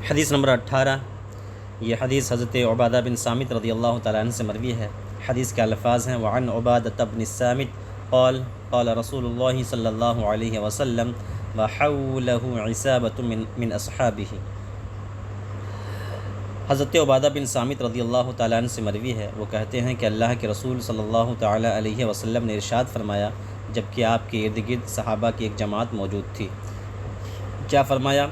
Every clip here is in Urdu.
حدیث نمبر 18، یہ حدیث حضرت عبادہ بن صامت رضی اللہ تعالیٰ عنہ سے مروی ہے۔ حدیث کے الفاظ ہیں: وعن عبادة بن الصامت قال قال رسول اللہ صلی اللہ علیہ وسلم وحولہ عصابة من اصحابہ۔ حضرت عبادہ بن صامت رضی اللہ تعالیٰ عنہ سے مروی ہے، وہ کہتے ہیں کہ اللہ کے رسول صلی اللہ تعالیٰ علیہ وسلم نے ارشاد فرمایا جبکہ آپ کے ارد گرد صحابہ کی ایک جماعت موجود تھی۔ کیا فرمایا؟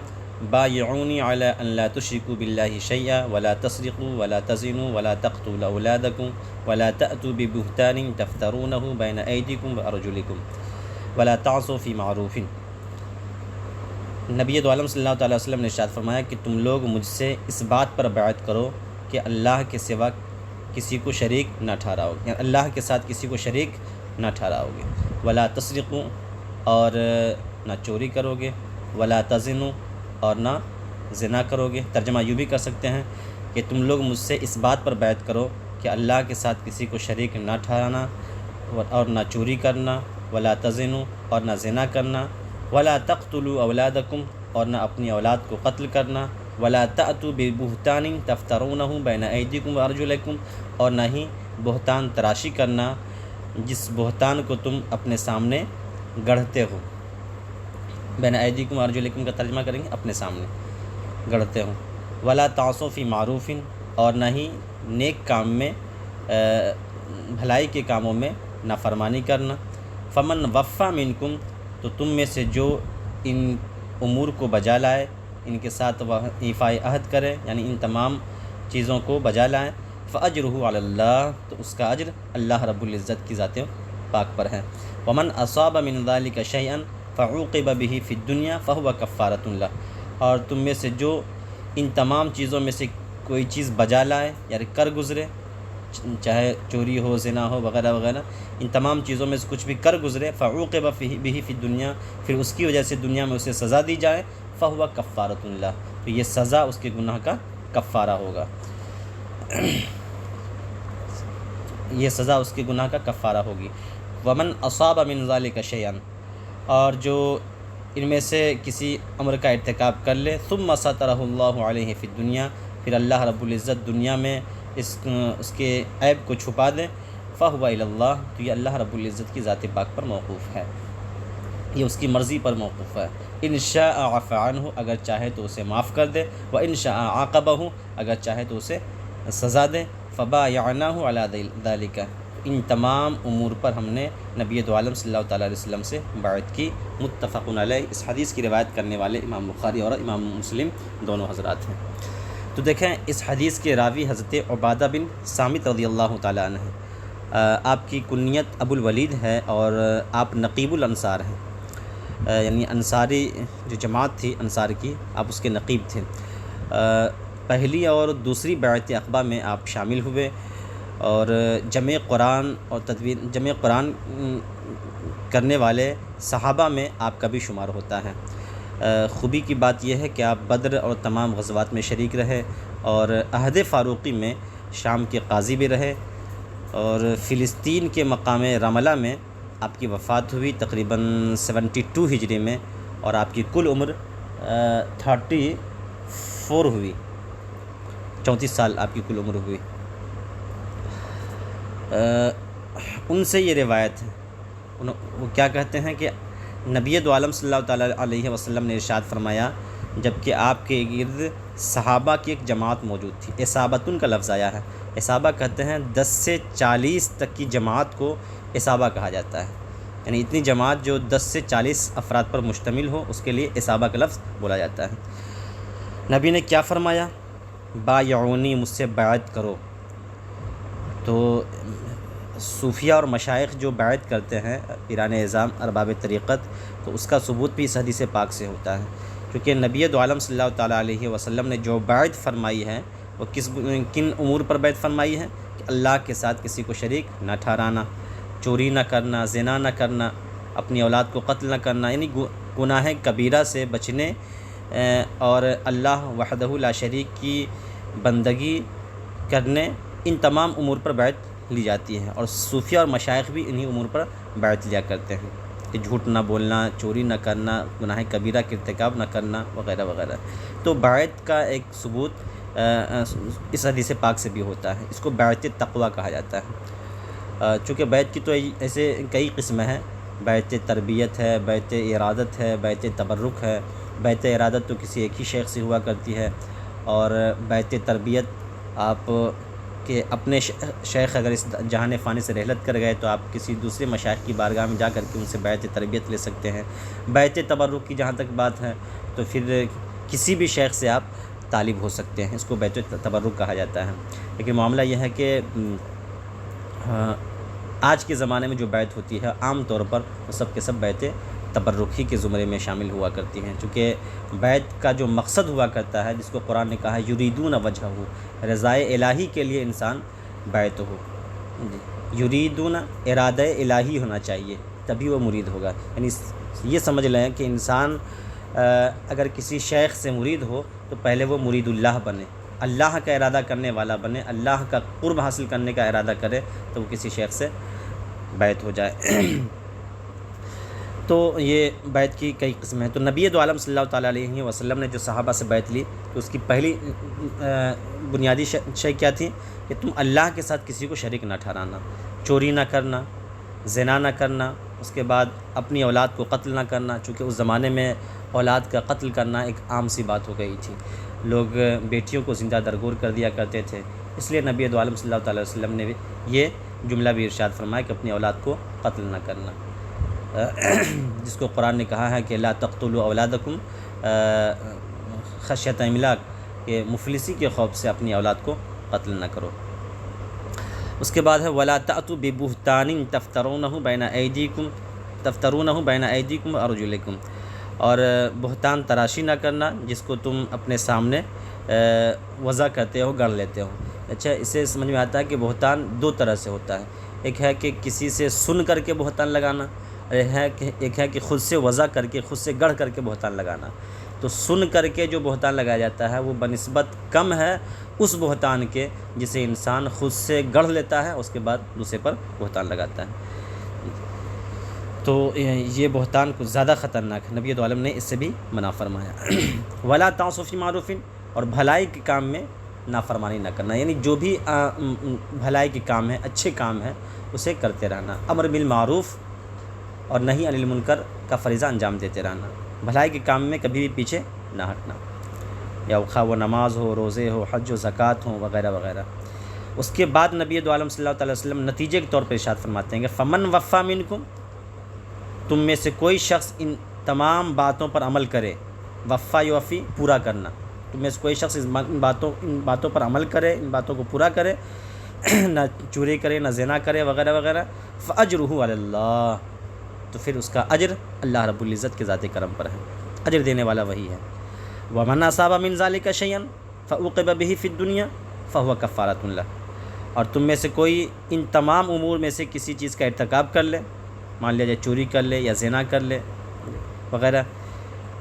بایعونی علی ان لا تشرکوا باللہ شیئا ولا تسرقوا ولا تزنوا ولا تقتلوا اولادکم ولا تأتوا ببہتان تفترونہ بین ایدیکم وارجلکم ولا تعصوا فی معروف۔ نبی دو عالم صلی اللہ تعالیٰ وسلم نے ارشاد فرمایا کہ تم لوگ مجھ سے اس بات پر بیعت کرو کہ اللہ کے سوا کسی کو شریک نہ ٹھہراؤ، یعنی اللہ کے ساتھ کسی کو شریک نہ ٹھہراؤ گے، ولا تسرقوا اور نہ چوری کرو گے، ولا تزنوا اور نہ زنا کرو گے۔ ترجمہ یوں بھی کر سکتے ہیں کہ تم لوگ مجھ سے اس بات پر بیعت کرو کہ اللہ کے ساتھ کسی کو شریک نہ ٹھہرانا اور نہ چوری کرنا، ولا تزنوا اور نہ زنا کرنا، ولا تقتلوا اولادکم اور نہ اپنی اولاد کو قتل کرنا، ولا تأتوا ببہتان تفترونہ بین ایدیکم وارجلکم اور نہ ہی بہتان تراشی کرنا جس بہتان کو تم اپنے سامنے گڑھتے ہو۔ بین ایدیکم وارجلکم کا ترجمہ کریں گے اپنے سامنے گڑھتے ہو۔ ولا تعصوا فی معروف اور نہ ہی نیک کام میں بھلائی کے کاموں میں نافرمانی کرنا۔ فمن وفی منکم تو تم میں سے جو ان امور کو بجا لائے، ان کے ساتھ وہ ایفائے عہد کرے، یعنی ان تمام چیزوں کو بجا لائیں، فاجرہ علی اللہ تو اس کا اجر اللہ رب العزت کی ذات پاک پر ہے۔ ومن اصاب من ذلک شیئا فعوقب به فی الدنیا فہو کفارۃ لہ اور تم میں سے جو ان تمام چیزوں میں سے کوئی چیز بجا لائے یعنی کر گزرے، چاہے چوری ہو، زنا ہو، وغیرہ وغیرہ، ان تمام چیزوں میں سے کچھ بھی کر گزرے، فعوقب به فی الدنیا پھر اس کی وجہ سے دنیا میں اسے سزا دی جائے، فہو کفارۃ لہ تو یہ سزا اس کے گناہ کا کفارہ ہوگا، یہ سزا اس کے گناہ کا کفارہ ہوگی۔ ومن اصاب من ذلک شیئا اور جو ان میں سے کسی امر کا ارتکاب کر لے، ثم سترہ اللہ علیہ فی الدنیا پھر اللہ رب العزت دنیا میں اس کے عیب کو چھپا دے، فہو الی اللہ تو یہ اللہ رب العزت کی ذات پاک پر موقوف ہے، یہ اس کی مرضی پر موقوف ہے۔ ان شاء عفا عنہ اگر چاہے تو اسے معاف کر دے، وان شاء عاقبہ اگر چاہے تو اسے سزا دے، فبایعناہ علی ذلک ان تمام امور پر ہم نے نبی دو عالم صلی اللہ تعالیٰ علیہ وسلم سے بیعت کی۔ متفق علیہ، اس حدیث کی روایت کرنے والے امام بخاری اور امام مسلم دونوں حضرات ہیں۔ تو دیکھیں اس حدیث کے راوی حضرت عبادہ بن صامت رضی اللہ تعالیٰ عنہ ہیں۔ آپ کی کنیت ابو الولید ہے اور آپ نقیب الانصار ہیں، یعنی انصاری جو جماعت تھی انصار کی آپ اس کے نقیب تھے۔ پہلی اور دوسری بیعت عقبہ میں آپ شامل ہوئے اور جمع قرآن اور جمع قرآن کرنے والے صحابہ میں آپ کا بھی شمار ہوتا ہے۔ خوبی کی بات یہ ہے کہ آپ بدر اور تمام غزوات میں شریک رہے اور عہد فاروقی میں شام کے قاضی بھی رہے اور فلسطین کے مقام رملہ میں آپ کی وفات ہوئی تقریباً 72 ہجری میں اور آپ کی کل عمر 34 ہوئی، 34 سال آپ کی کل عمر ہوئی۔ ان سے یہ روایت ہے، وہ کیا کہتے ہیں کہ نبی دو عالم صلی اللہ تعالیٰ علیہ وسلم نے ارشاد فرمایا جبکہ آپ کے گرد صحابہ کی ایک جماعت موجود تھی۔ اصابتن کا لفظ آیا ہے، اصابہ کہتے ہیں 10 سے 40 تک کی جماعت کو اصابہ کہا جاتا ہے، یعنی اتنی جماعت جو 10 سے 40 افراد پر مشتمل ہو اس کے لیے اصابہ کا لفظ بولا جاتا ہے۔ نبی نے کیا فرمایا؟ بایعونی مجھ سے بیعت کرو۔ تو صوفیہ اور مشائخ جو بیعت کرتے ہیں پیران اعظام ارباب طریقت تو اس کا ثبوت بھی اس حدیث پاک سے ہوتا ہے، کیونکہ نبی دو عالم صلی اللہ تعالیٰ علیہ وسلم نے جو بیعت فرمائی ہے وہ کن امور پر بیعت فرمائی ہے کہ اللہ کے ساتھ کسی کو شریک نہ ٹھہرانا، چوری نہ کرنا، زنا نہ کرنا، اپنی اولاد کو قتل نہ کرنا، یعنی گناہ کبیرہ سے بچنے اور اللہ وحدہ لا شریک کی بندگی کرنے، ان تمام امور پر بیعت لی جاتی ہے اور صوفیہ اور مشائخ بھی انہی امور پر بیعت لیا کرتے ہیں۔ کہ جھوٹ نہ بولنا، چوری نہ کرنا، گناہ کبیرہ کا ارتکاب نہ کرنا وغیرہ وغیرہ۔ تو بیعت کا ایک ثبوت اس حدیث پاک سے بھی ہوتا ہے، اس کو بیعت تقویٰ کہا جاتا ہے۔ چونکہ بیعت کی تو ایسے کئی قسمیں ہیں، بیعت تربیت ہے، بیعت ارادت ہے، بیعت تبرک ہے۔ بیعت ارادت تو کسی ایک ہی شیخ سے ہوا کرتی ہے، اور بیعت تربیت آپ کہ اپنے شیخ اگر اس جہان فانی سے رحلت کر گئے تو آپ کسی دوسرے مشائخ کی بارگاہ میں جا کر کے ان سے بیعت تربیت لے سکتے ہیں۔ بیعت تبرک کی جہاں تک بات ہے تو پھر کسی بھی شیخ سے آپ طالب ہو سکتے ہیں، اس کو بیعت تبرک کہا جاتا ہے۔ لیکن معاملہ یہ ہے کہ آج کے زمانے میں جو بیعت ہوتی ہے عام طور پر وہ سب کے سب بیعت تبرک ہی کے زمرے میں شامل ہوا کرتی ہیں، چونکہ بیعت کا جو مقصد ہوا کرتا ہے، جس کو قرآن نے کہا ہے یریدون وجہہ، رضائے الہی کے لیے انسان بیعت ہو، یریدون ارادہ الہی ہونا چاہیے تبھی وہ مرید ہوگا۔ یعنی یہ سمجھ لیں کہ انسان اگر کسی شیخ سے مرید ہو تو پہلے وہ مرید اللہ بنے، اللہ کا ارادہ کرنے والا بنے، اللہ کا قرب حاصل کرنے کا ارادہ کرے تو وہ کسی شیخ سے بیعت ہو جائے۔ تو یہ بیعت کی کئی قسمیں ہیں۔ تو نبی دو عالم صلی اللہ تعالیٰ علیہ وسلم نے جو صحابہ سے بیعت لی تو اس کی پہلی بنیادی شے کیا تھی کہ تم اللہ کے ساتھ کسی کو شریک نہ ٹھہرانا، چوری نہ کرنا، زنا نہ کرنا، اس کے بعد اپنی اولاد کو قتل نہ کرنا، چونکہ اس زمانے میں اولاد کا قتل کرنا ایک عام سی بات ہو گئی تھی، لوگ بیٹیوں کو زندہ درگور کر دیا کرتے تھے، اس لیے نبی دو عالم صلی اللہ تعالیٰ وسلم نے یہ جملہ بھی ارشاد فرمایا کہ اپنی اولاد کو قتل نہ کرنا، جس کو قرآن نے کہا ہے کہ لا تقتلوا اولادکم خشیۃ املاق، کہ مفلسی کے خوف سے اپنی اولاد کو قتل نہ کرو۔ اس کے بعد ہے ولا تأتوا ببہتان تفترونہ بین ایدیکم وارجلکم، اور بہتان تراشی نہ کرنا جس کو تم اپنے سامنے وضع کرتے ہو، گڑھ لیتے ہو۔ اچھا، اس سے سمجھ میں آتا ہے کہ بہتان دو طرح سے ہوتا ہے، ایک ہے کہ کسی سے سن کر کے بہتان لگانا، ایک ہے کہ خود سے وضع کر کے، خود سے گڑھ کر کے بہتان لگانا۔ تو سن کر کے جو بہتان لگایا جاتا ہے وہ بنسبت کم ہے اس بہتان کے جسے انسان خود سے گڑھ لیتا ہے اس کے بعد دوسرے پر بہتان لگاتا ہے۔ تو یہ بہتان کچھ زیادہ خطرناک ہے، نبی دو عالم نے اس سے بھی منع فرمایا۔ ولا تعصوا فی معروف، اور بھلائی کے کام میں نافرمانی نہ کرنا، یعنی جو بھی بھلائی کے کام ہے، اچھے کام ہے، اسے کرتے رہنا، امر بالمعروف اور نہی عن المنکر کا فریضہ انجام دیتے رہنا، بھلائی کے کام میں کبھی بھی پیچھے نہ ہٹنا، یا خواہ وہ نماز ہو، روزے ہو، حج و زکوٰۃ ہوں وغیرہ وغیرہ۔ اس کے بعد نبی دو عالم صلی اللہ تعالیٰ وسلم نتیجے کے طور پر ارشاد فرماتے ہیں کہ فمن وفا منکم، تم میں سے کوئی شخص ان تمام باتوں پر عمل کرے، وفا یوفی پورا کرنا، تم میں سے کوئی شخص ان باتوں پر عمل کرے، ان باتوں کو پورا کرے، نہ چوری کرے، نہ زنا کرے وغیرہ وغیرہ، فاجرہ علی اللہ، تو پھر اس کا اجر اللہ رب العزت کے ذات کرم پر ہے، اجر دینے والا وہی ہے۔ ومن اصاب من ذلک شیئا فعوقب به فی الدنیا فهو کفارۃ لہ، اور تم میں سے کوئی ان تمام امور میں سے کسی چیز کا ارتکاب کر لے، مان لیا جائے چوری کر لے یا زنا کر لے وغیرہ،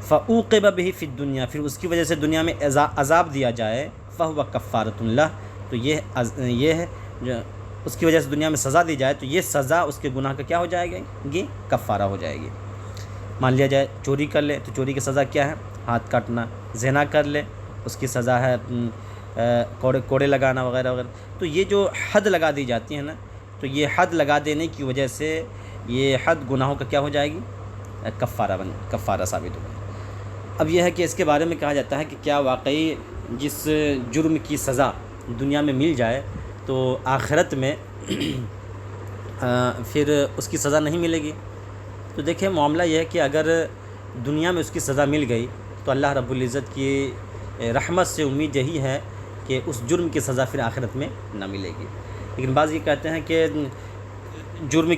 فعوقب به فی الدنیا، پھر اس کی وجہ سے دنیا میں عذاب دیا جائے، فهو کفارۃ لہ، تو یہ ہے جو اس کی وجہ سے دنیا میں سزا دی جائے تو یہ سزا اس کے گناہ کا کیا ہو جائے گی؟ کفارہ ہو جائے گی۔ مان لیا جائے چوری کر لے تو چوری کی سزا کیا ہے؟ ہاتھ کاٹنا، زنا کر لے اس کی سزا ہے کوڑے لگانا وغیرہ وغیرہ۔ تو یہ جو حد لگا دی جاتی ہے نا، تو یہ حد لگا دینے کی وجہ سے یہ حد گناہوں کا کیا ہو جائے گی؟ کفارہ ثابت ہو گئی۔ اب یہ ہے کہ اس کے بارے میں کہا جاتا ہے کہ کیا واقعی جس جرم کی سزا دنیا میں مل جائے تو آخرت میں پھر اس کی سزا نہیں ملے گی؟ تو دیکھیں معاملہ یہ ہے کہ اگر دنیا میں اس کی سزا مل گئی تو اللہ رب العزت کی رحمت سے امید یہی ہے کہ اس جرم کی سزا پھر آخرت میں نہ ملے گی۔ لیکن بعض یہ کہتے ہیں کہ جرم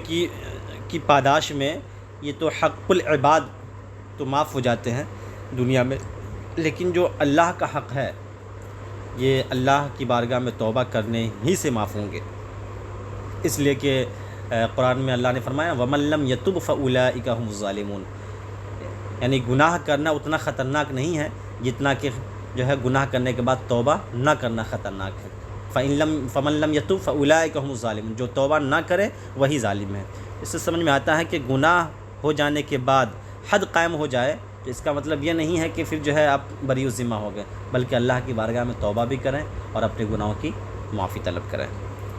کی پاداش میں یہ تو حق العباد تو معاف ہو جاتے ہیں دنیا میں، لیکن جو اللہ کا حق ہے یہ اللہ کی بارگاہ میں توبہ کرنے ہی سے معاف ہوں گے، اس لیے کہ قرآن میں اللہ نے فرمایا وَمَن لَّمْ يَتُبْ فَأُولَٰئِكَ هُمُ الظَّالِمُونَ، یعنی گناہ کرنا اتنا خطرناک نہیں ہے جتنا کہ جو ہے گناہ کرنے کے بعد توبہ نہ کرنا خطرناک ہے۔ فَمَن لَّمْ يَتُبْ فَأُولَٰئِكَ هُمُ الظَّالِمُونَ، جو توبہ نہ کرے وہی ظالم ہے۔ اس سے سمجھ میں آتا ہے کہ گناہ ہو جانے کے بعد حد قائم ہو جائے تو اس کا مطلب یہ نہیں ہے کہ پھر جو ہے آپ بری ذمہ ہو گئے، بلکہ اللہ کی بارگاہ میں توبہ بھی کریں اور اپنے گناہوں کی معافی طلب کریں،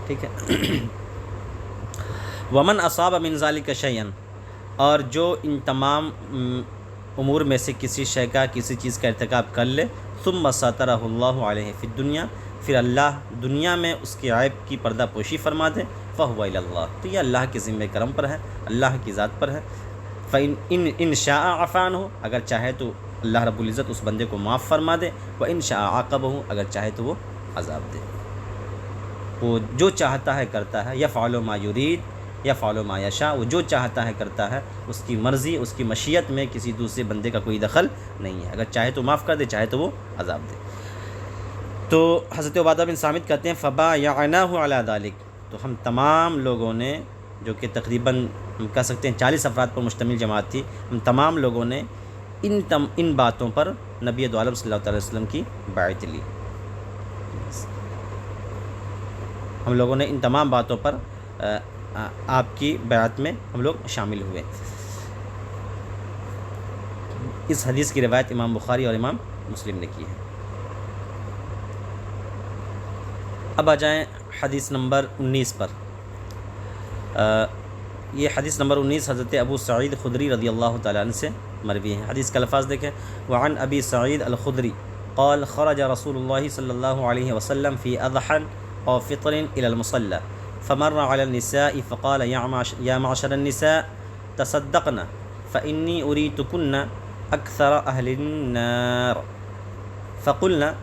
ٹھیک ہے۔ ومن اصاب من ذلک شیئا، اور جو ان تمام امور میں سے کسی شے کا کسی چیز کا ارتکاب کر لے، ثم سترہ اللہ علیہ فی الدنیا، پھر اللہ دنیا میں اس کے عیب کی پردہ پوشی فرما دے، فہو الی اللہ، تو یہ اللہ کے ذمہ کرم پر ہے، اللہ کی ذات پر ہے۔ فإن ان شاء عفا عنہ، اگر چاہے تو اللہ رب العزت اس بندے کو معاف فرما دے، وإن شاء عاقبہ، اگر چاہے تو وہ عذاب دے۔ وہ جو چاہتا ہے کرتا ہے، یفعل ما یرید یفعل ما یشاء، وہ جو چاہتا ہے کرتا ہے، اس کی مرضی اس کی مشیت میں کسی دوسرے بندے کا کوئی دخل نہیں ہے، اگر چاہے تو معاف کر دے، چاہے تو وہ عذاب دے۔ تو حضرت عبادہ بن صامت کہتے ہیں فبایعناہ علی ذلک، تو ہم تمام لوگوں نے، جو کہ تقریباً ہم کہہ سکتے ہیں 40 افراد پر مشتمل جماعت تھی، ہم تمام لوگوں نے ان باتوں پر نبی دو عالم صلی اللہ علیہ وسلم کی بیعت لی۔ ہم لوگوں نے ان تمام باتوں پر آپ کی بیعت میں ہم لوگ شامل ہوئے۔ اس حدیث کی روایت امام بخاری اور امام مسلم نے کی ہے۔ اب آ جائیں حدیث نمبر 19 پر۔ یہ حدیث نمبر 19 حضرت ابو سعید خدری رضی اللہ تعالیٰ عنہ سے مروی ہے۔ حدیث کا الفاظ دیکھیں، وعن ابی سعید الخدری قال خرج رسول اللہ صلی اللہ علیہ وسلم فی اضحى او فطر الى المصلى فمر على النساء فقال يا معشر النساء تصدقنا فإني أريتكن أكثر أهل النار فقلنا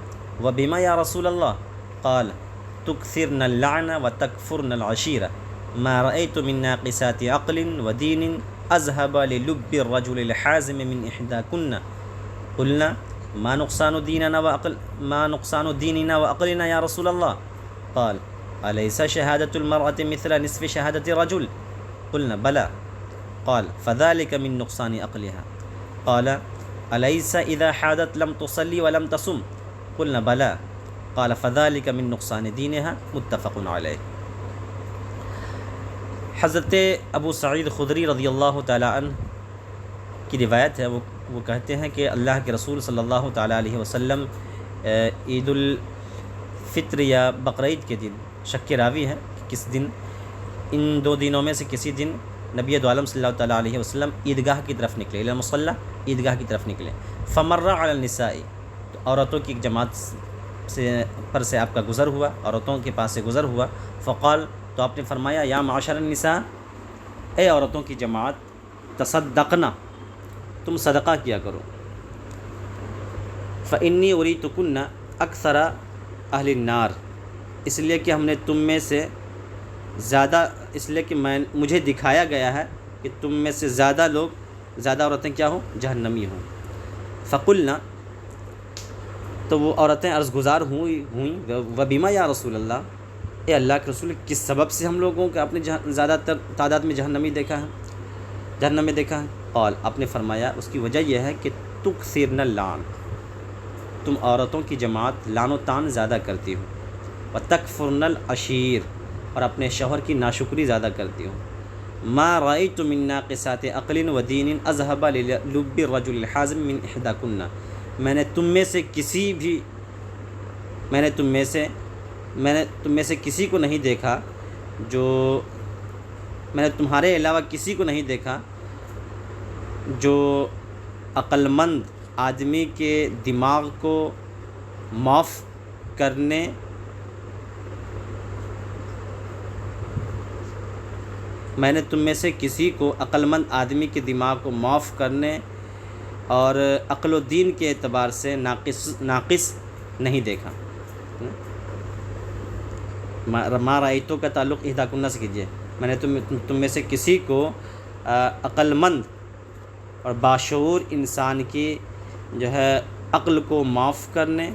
وبما يا رسول الله قال تكثرن اللعن وتكفرن العشيرة ما رأيت من ناقصات عقل ودين أذهب للب الرجل الحازم من إحداكن قلنا ما نقصان ديننا وعقلنا يا رسول الله قال أليس شهادة المرأة مثل نصف شهادة الرجل قلنا بلى قال فذلك من نقصان عقلها قال أليس إذا حادت لم تصلي ولم تصم قلنا بلى قال فذلك من نقصان دينها متفق علیہ۔ حضرت ابو سعید خدری رضی اللہ تعالیٰ عنہ کی روایت ہے، وہ کہتے ہیں کہ اللہ کے رسول صلی اللہ تعالیٰ علیہ وسلم عید الفطر یا بقرعید کے دن، شک راوی ہے کہ کس دن، ان دو دنوں میں سے کسی دن نبی دو عالم صلی اللہ تعالیٰ علیہ وسلم عیدگاہ کی طرف نکلے، الی المصلی، عیدگاہ کی طرف نکلے، فمر علی النساء، تو عورتوں کی ایک جماعت سے آپ کا گزر ہوا، عورتوں کے پاس سے گزر ہوا، فقال، تو آپ نے فرمایا یا معاشر النساء، اے عورتوں کی جماعت، تصدقنا، تم صدقہ کیا کرو، فإنی أریتکن اکثر اہل النار، اس لیے کہ ہم نے تم میں سے زیادہ، اس لیے کہ مجھے دکھایا گیا ہے کہ تم میں سے زیادہ عورتیں کیا ہوں، جہنمی ہوں۔ فقلنا، تو وہ عورتیں عرض گزار ہوئیں وبما یا رسول اللہ، اے اللہ کے رسول، کس سبب سے ہم لوگوں کو آپ نے زیادہ تر تعداد میں جہنم میں دیکھا ہے؟ قال، آپ نے فرمایا اس کی وجہ یہ ہے کہ تکثرن اللعن، تم عورتوں کی جماعت لعن و طعن زیادہ کرتی ہو، وتکفرن العشیر، اور اپنے شوہر کی ناشکری زیادہ کرتی ہو، ما رأیت من ناقصات عقل و دین اذهب للب الرجل الحازم من احداکن، میں نے تم میں سے کسی کو نہیں دیکھا، میں نے تمہارے علاوہ کسی کو نہیں دیکھا جو عقل مند آدمی کے دماغ کو معاف کرنے میں نے تم میں سے کسی کو عقل مند آدمی کے دماغ کو معاف کرنے اور عقل و دین کے اعتبار سے ناقص نہیں دیکھا۔ ما رأیتو کا تعلق احداکن سے کیجیے، میں نے تم میں سے کسی کو عقل مند اور باشعور انسان کی جو ہے عقل کو معاف کرنے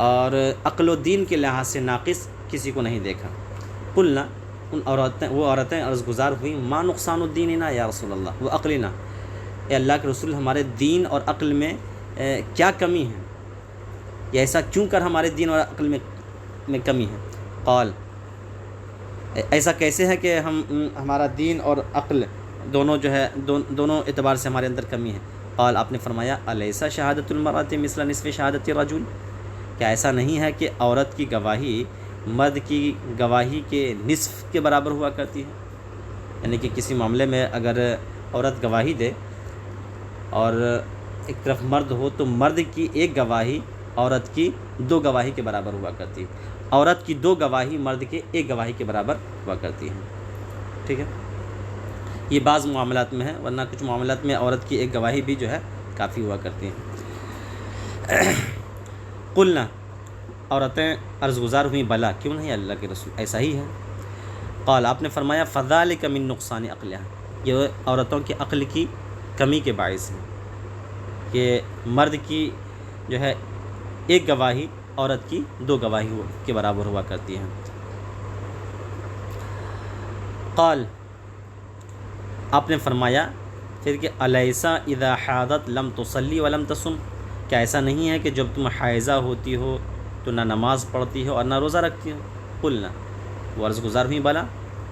اور عقل و دین کے لحاظ سے ناقص کسی کو نہیں دیکھا۔ قلنا، وہ عورتیں عرض گزار ہوئیں، ما نقصان دیننا یا رسول اللہ و عقلنا، اے اللہ کے رسول، ہمارے دین اور عقل میں کیا کمی ہے، یا ایسا کیوں کر ہمارے دین اور عقل میں کمی ہے؟ قال، ایسا کیسے ہے کہ ہمارا دین اور عقل دونوں جو ہے دونوں اعتبار سے ہمارے اندر کمی ہے۔ قال آپ نے فرمایا الیسا شہادت المرأۃ مثل نصف شہادت الرجل، کیا ایسا نہیں ہے کہ عورت کی گواہی مرد کی گواہی کے نصف کے برابر ہوا کرتی ہے؟ یعنی کہ کسی معاملے میں اگر عورت گواہی دے اور ایک طرف مرد ہو تو مرد کی ایک گواہی عورت کی 2 گواہی کے برابر ہوا کرتی ہے، عورت کی 2 گواہی مرد کے 1 گواہی کے برابر ہوا کرتی ہے۔ ٹھیک ہے، یہ بعض معاملات میں ہے، ورنہ کچھ معاملات میں عورت کی 1 گواہی بھی جو ہے کافی ہوا کرتی ہیں۔ قلنا، عورتیں عرض گزار ہوئیں بلا، کیوں نہیں اللہ کے رسول، ایسا ہی ہے۔ قال آپ نے فرمایا فذلک من نقصان عقلہا، یہ عورتوں کی عقل کی کمی کے باعث ہے کہ مرد کی جو ہے 1 گواہی عورت کی 2 گواہی کے برابر ہوا کرتی ہے۔ قال آپ نے فرمایا پھر کہ الیسا اذا حاضت لم تصلی ولم تصم، کیا ایسا نہیں ہے کہ جب تم حائضہ ہوتی ہو تو نہ نماز پڑھتی ہو اور نہ روزہ رکھتی ہو؟ قلنا، وہ عرض گزار ہوئی بلا،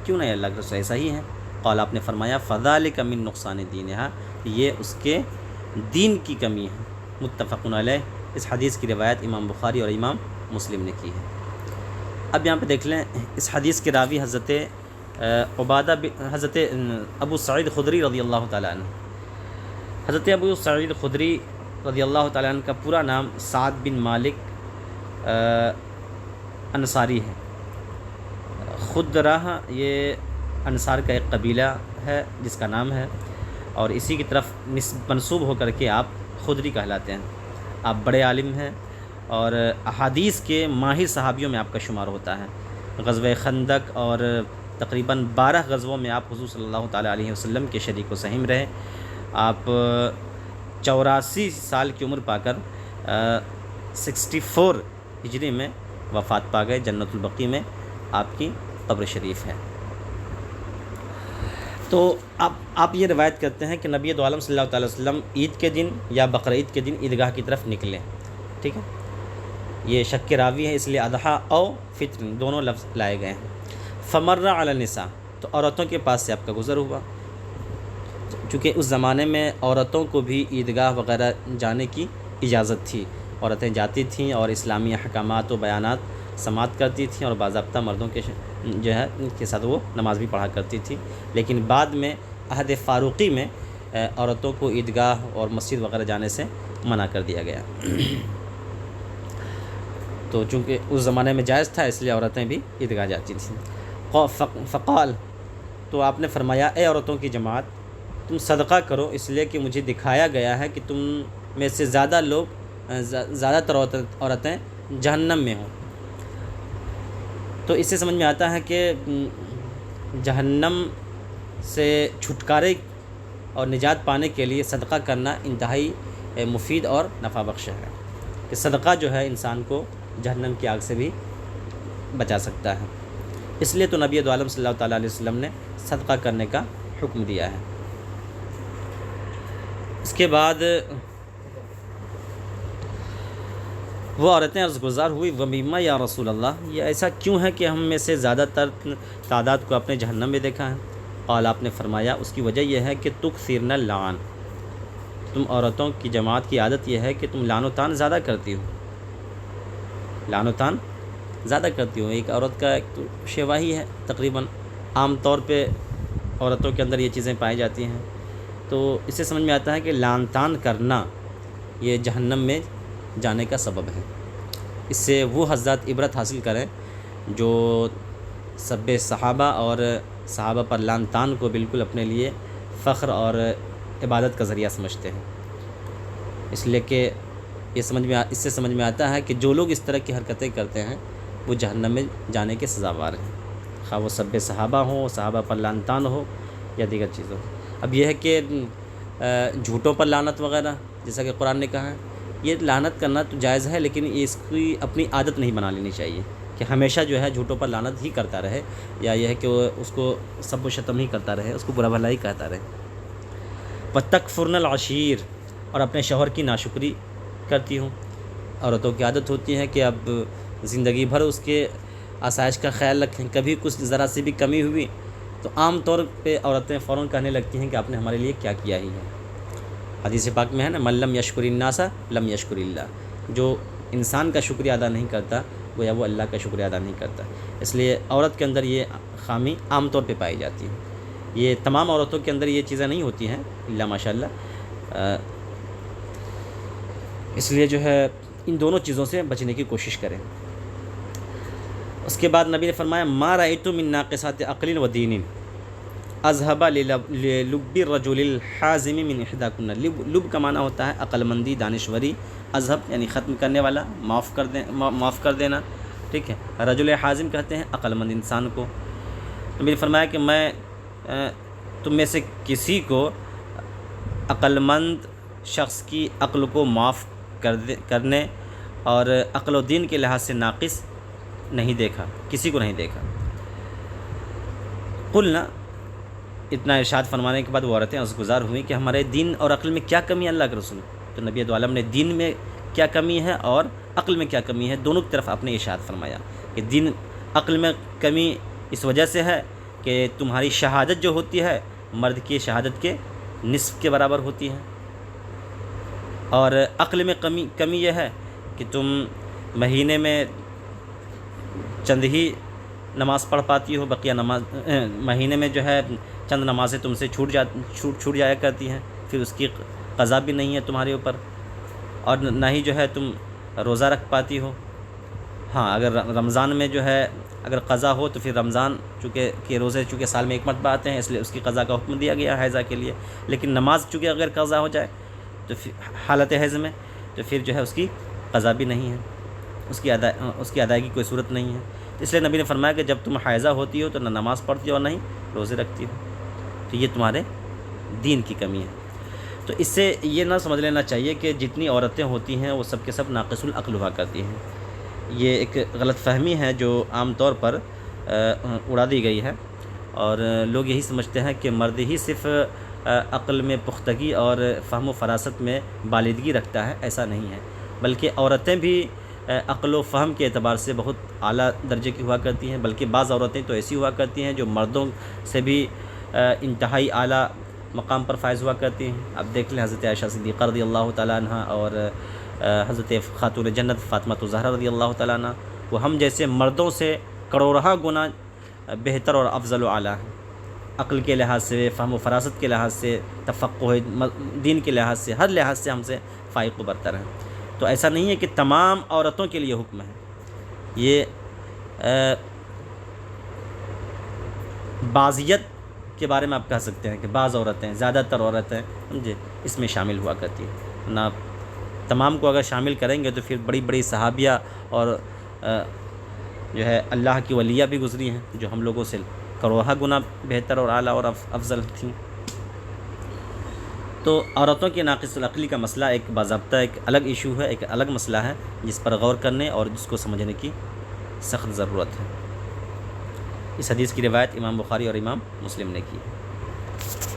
کیوں نہیں اللہ کے رسول، ایسا ہی ہے۔ قال آپ نے فرمایا فذلک من نقصان دینہا، یہ اس کے دین کی کمی ہے۔ متفق علیہ، اس حدیث کی روایت امام بخاری اور امام مسلم نے کی ہے۔ اب یہاں پہ دیکھ لیں، اس حدیث کے راوی حضرت ابو سعید خدری رضی اللہ تعالیٰ عنہ، حضرت ابو سعید خدری رضی اللہ تعالیٰ عنہ کا پورا نام سعد بن مالک انصاری ہے۔ خدرہ یہ انصار کا ایک قبیلہ ہے جس کا نام ہے، اور اسی کی طرف منسوب ہو کر کے آپ خدری کہلاتے ہیں۔ آپ بڑے عالم ہیں اور احادیث کے ماہر صحابیوں میں آپ کا شمار ہوتا ہے۔ غزوہ خندق اور تقریباً 12 غزووں میں آپ حضور صلی اللہ تعالیٰ علیہ وسلم کے شریک و سہیم رہے۔ آپ 84 سال کی عمر پا کر 64 ہجری میں وفات پا گئے، جنت البقیع میں آپ کی قبر شریف ہے۔ تو آپ یہ روایت کرتے ہیں کہ نبی دو عالم صلی اللہ تعالیٰ وسلم عید کے دن یا بقرعید کے دن عیدگاہ کی طرف نکلے۔ ٹھیک ہے، یہ شک کے راوی ہے، اس لیے اضحیٰ او فطر دونوں لفظ لائے گئے ہیں۔ فمر علی النساء، تو عورتوں کے پاس سے آپ کا گزر ہوا، چونکہ اس زمانے میں عورتوں کو بھی عیدگاہ وغیرہ جانے کی اجازت تھی، عورتیں جاتی تھیں اور اسلامی احکامات و بیانات سماعت کرتی تھیں، اور باضابطہ مردوں کے جو ہے کے ساتھ وہ نماز بھی پڑھا کرتی تھی۔ لیکن بعد میں عہد فاروقی میں عورتوں کو عیدگاہ اور مسجد وغیرہ جانے سے منع کر دیا گیا۔ تو چونکہ اس زمانے میں جائز تھا، اس لیے عورتیں بھی عیدگاہ جاتی تھیں۔ فقال، تو آپ نے فرمایا اے عورتوں کی جماعت، تم صدقہ کرو، اس لیے کہ مجھے دکھایا گیا ہے کہ تم میں سے زیادہ تر عورتیں جہنم میں ہوں۔ تو اس سے سمجھ میں آتا ہے کہ جہنم سے چھٹکارے اور نجات پانے کے لیے صدقہ کرنا انتہائی مفید اور نفع بخش ہے، کہ صدقہ جو ہے انسان کو جہنم کی آگ سے بھی بچا سکتا ہے۔ اس لیے تو نبی دو عالم صلی اللہ تعالیٰ علیہ وسلم نے صدقہ کرنے کا حکم دیا ہے۔ اس کے بعد وہ عورتیں عرض گزار ہوئی وَمِمَّا یا رسول اللہ، یہ ایسا کیوں ہے کہ ہم میں سے زیادہ تر تعداد کو اپنے جہنم میں دیکھا ہے؟ قال آپ نے فرمایا اس کی وجہ یہ ہے کہ تکثرن اللعان، تم عورتوں کی جماعت کی عادت یہ ہے کہ تم لعن و طعن زیادہ کرتی ہو، لعن و طعن زیادہ کرتی ہو۔ ایک عورت کا ایک تو شیوا ہی ہے، تقریباً عام طور پہ عورتوں کے اندر یہ چیزیں پائی جاتی ہیں۔ تو اس سے سمجھ میں آتا ہے کہ لعن طعن کرنا یہ جہنم میں جانے کا سبب ہے۔ اس سے وہ حضرات عبرت حاصل کریں جو سب صحابہ اور صحابہ پر لعن طعن کو بالکل اپنے لیے فخر اور عبادت کا ذریعہ سمجھتے ہیں، اس لیے کہ اس سے سمجھ میں آتا ہے کہ جو لوگ اس طرح کی حرکتیں کرتے ہیں وہ جہنم میں جانے کے سزاوار ہیں، خواہ وہ سب صحابہ ہوں، صحابہ پر لعن طعن ہو یا دیگر چیزوں۔ اب یہ ہے کہ جھوٹوں پر لعنت وغیرہ، جیسا کہ قرآن نے کہا ہے، یہ لعنت کرنا تو جائز ہے، لیکن اس کی اپنی عادت نہیں بنا لینی چاہیے کہ ہمیشہ جو ہے جھوٹوں پر لعنت ہی کرتا رہے، یا یہ ہے کہ وہ اس کو سب و شتم ہی کرتا رہے، اس کو برا بھلا ہی کہتا رہے۔ وَتَكْفُرْنَ الْعَشِيرَ، اور اپنے شوہر کی ناشکری کرتی ہوں۔ عورتوں کی عادت ہوتی ہے کہ اب زندگی بھر اس کے آسائش کا خیال رکھیں، کبھی کچھ ذرا سی بھی کمی ہوئی تو عام طور پہ عورتیں فوراً کہنے لگتی ہیں کہ آپ نے ہمارے لیے کیا کیا ہی ہے۔ حدیث پاک میں ہے نا، من لم یشکر الناس لم یشکر اللہ، جو انسان کا شکریہ ادا نہیں کرتا گویا وہ اللہ کا شکریہ ادا نہیں کرتا۔ اس لیے عورت کے اندر یہ خامی عام طور پہ پائی جاتی ہے۔ یہ تمام عورتوں کے اندر یہ چیزیں نہیں ہوتی ہیں الا ماشاء اللہ، اس لیے جو ہے ان دونوں چیزوں سے بچنے کی کوشش کریں۔ اس کے بعد نبی نے فرمایا ما رأیت من ناقصات عقل و دین اذهب للب الرجل الحازم من احداکن۔ لب کا معنی ہوتا ہے عقل مندی، دانشوری، اذهب یعنی ختم کرنے والا، معاف کر دینا، ٹھیک ہے۔ رجل حازم کہتے ہیں عقل مند انسان کو۔ نبی نے فرمایا کہ میں تم میں سے کسی کو عقل مند شخص کی عقل کو معاف کرنے اور عقل و دین کے لحاظ سے ناقص نہیں دیکھا، کسی کو نہیں دیکھا۔ قلنا، اتنا ارشاد فرمانے کے بعد وہ عورتیں عذرگزار ہوئیں کہ ہمارے دین اور عقل میں کیا کمی ہے اللہ کے رسول۔ تو نبی دو عالم نے دین میں کیا کمی ہے اور عقل میں کیا کمی ہے دونوں کی طرف آپ نے ارشاد فرمایا کہ دین عقل میں کمی اس وجہ سے ہے کہ تمہاری شہادت جو ہوتی ہے مرد کی شہادت کے نصف کے برابر ہوتی ہے، اور عقل میں کمی یہ ہے کہ تم مہینے میں چند ہی نماز پڑھ پاتی ہو، بقیہ نماز مہینے میں جو ہے چند نمازیں تم سے چھوٹ جایا کرتی ہیں، پھر اس کی قضا بھی نہیں ہے تمہارے اوپر، اور نہ ہی جو ہے تم روزہ رکھ پاتی ہو۔ ہاں اگر رمضان میں جو ہے اگر قضا ہو تو پھر رمضان چونکہ روزے چونکہ سال میں ایک مرتبہ آتے ہیں اس لیے اس کی قضا کا حکم دیا گیا ہے حیضہ کے لیے، لیکن نماز چونکہ اگر قضا ہو جائے تو حالت حیض میں تو پھر جو ہے اس کی قضا بھی نہیں ہے، اس کی ادائیگی کوئی صورت نہیں ہے۔ اس لیے نبی نے فرمایا کہ جب تم حیضہ ہوتی ہو تو نہ نماز پڑھتی ہو اور نہ ہی روزے رکھتی ہو، تو یہ تمہارے دین کی کمی ہے۔ تو اس سے یہ نہ سمجھ لینا چاہیے کہ جتنی عورتیں ہوتی ہیں وہ سب کے سب ناقص العقل ہوا کرتی ہیں۔ یہ ایک غلط فہمی ہے جو عام طور پر اڑا دی گئی ہے، اور لوگ یہی سمجھتے ہیں کہ مرد ہی صرف عقل میں پختگی اور فہم و فراست میں بالغی رکھتا ہے، ایسا نہیں ہے، بلکہ عورتیں بھی عقل و فہم کے اعتبار سے بہت اعلیٰ درجے کی ہوا کرتی ہیں، بلکہ بعض عورتیں تو ایسی ہوا کرتی ہیں جو مردوں سے بھی انتہائی اعلیٰ مقام پر فائز ہوا کرتی ہیں۔ اب دیکھ لیں حضرت عائشہ صدیقہ رضی اللہ تعالیٰ عنہ اور حضرت خاتون جنت فاطمہ الزہرا رضی اللہ تعالیٰ عنہ، وہ ہم جیسے مردوں سے کروڑہ گنا بہتر اور افضل و اعلیٰ ہیں، عقل کے لحاظ سے، فہم و فراست کے لحاظ سے، تفقہ دین کے لحاظ سے، ہر لحاظ سے ہم سے فائق و برتر ہیں۔ تو ایسا نہیں ہے کہ تمام عورتوں کے لیے حکم ہے، یہ بعضیت کے بارے میں آپ کہہ سکتے ہیں کہ بعض عورتیں، زیادہ تر عورتیں سمجھے اس میں شامل ہوا کرتی ہیں، نہ تمام کو اگر شامل کریں گے تو پھر بڑی بڑی صحابیہ اور جو ہے اللہ کی ولیہ بھی گزری ہیں جو ہم لوگوں سے کروڑہ گنا بہتر اور اعلیٰ اور افضل تھیں۔ تو عورتوں کی ناقص العقلی کا مسئلہ ایک باضابطہ ایک الگ ایشو ہے، ایک الگ مسئلہ ہے جس پر غور کرنے اور جس کو سمجھنے کی سخت ضرورت ہے۔ اس حدیث کی روایت امام بخاری اور امام مسلم نے کی ہے۔